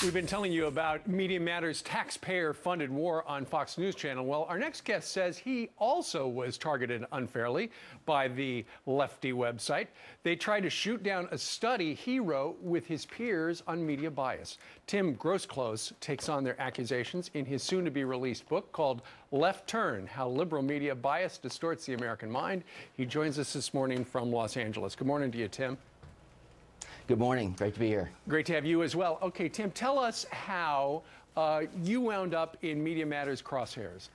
We've been telling you about Media Matters' taxpayer-funded war on Fox News Channel. Well, our next guest says he also was targeted unfairly by the lefty website. They tried to shoot down a study he wrote with his peers on media bias. Tim Groseclose takes on their accusations in his soon-to-be-released book called Left Turn: How Liberal Media Bias Distorts the American Mind. He joins us this morning from Los Angeles. Good morning to you, Tim. Good morning. Great to be here. Great to have you as well. Okay, Tim, tell us how you wound up in Media Matters' crosshairs.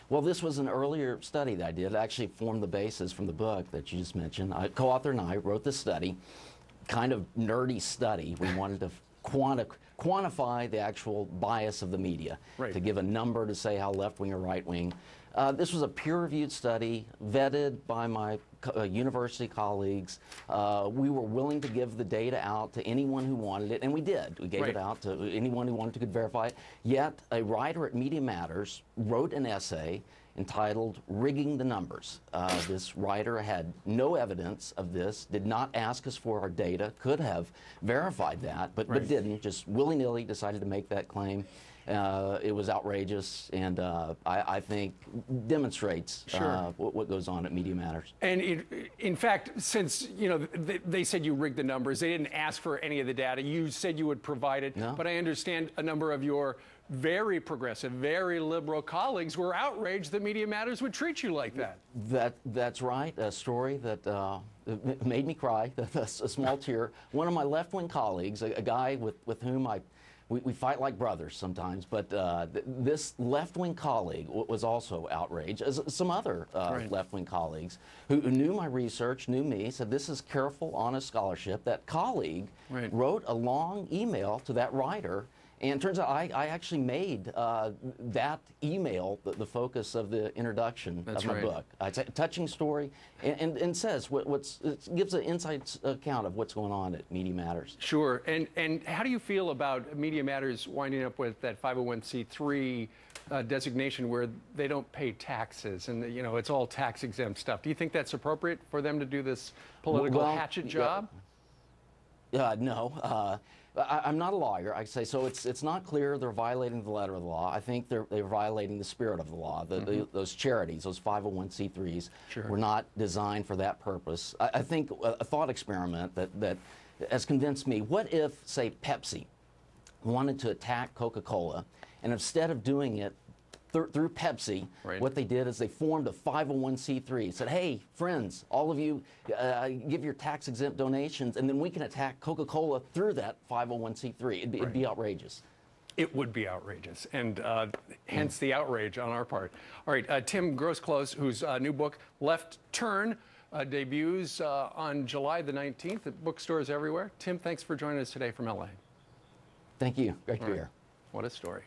Well, this was an earlier study that I did. It actually formed the basis from the book that you just mentioned. Co-author and I wrote this study, kind of nerdy study. We wanted to quantify the actual bias of the media, right, to give a number to say how left-wing or right-wing. This was a peer-reviewed study, vetted by my university colleagues. We were willing to give the data out to anyone who wanted it, and we did. We gave right. it out to anyone who wanted to could verify it. Yet, a writer at Media Matters wrote an essay entitled Rigging the Numbers. This writer had no evidence of this, did not ask us for our data, could have verified that, but didn't, just willy-nilly decided to make that claim. It was outrageous, and I think demonstrates what goes on at Media Matters. And in fact, since they said you rigged the numbers, they didn't ask for any of the data. You said you would provide it, no. But I understand a number of your very progressive, very liberal colleagues were outraged that Media Matters would treat you like that. That's right. A story that made me cry. A small tear. One of my left-wing colleagues, a guy with whom we fight like brothers sometimes, but this left-wing colleague was also outraged, as some other left-wing colleagues who knew my research, knew me, said this is careful, honest scholarship. That colleague wrote a long email to that writer, and it turns out I actually made that email the focus of the introduction of my book. It's a touching story, and says it gives an inside account of what's going on at Media Matters. Sure. And how do you feel about Media Matters winding up with that 501c3 designation where they don't pay taxes, and it's all tax exempt stuff? Do you think that's appropriate for them to do this political hatchet job? No. I'm not a lawyer. I say so. It's not clear they're violating the letter of the law. I think they're violating the spirit of the law. Those charities, those 501c3s, were not designed for that purpose. I think a thought experiment that has convinced me. What if, say, Pepsi wanted to attack Coca-Cola, and instead of doing it through Pepsi, what they did is they formed a 501c3. Said, hey, friends, all of you give your tax-exempt donations, and then we can attack Coca-Cola through that 501c3. It'd be outrageous. It would be outrageous, and hence the outrage on our part. All right, Tim Groseclose, whose new book, Left Turn, debuts on July the 19th at bookstores everywhere. Tim, thanks for joining us today from LA. Thank you. Great to be here. What a story.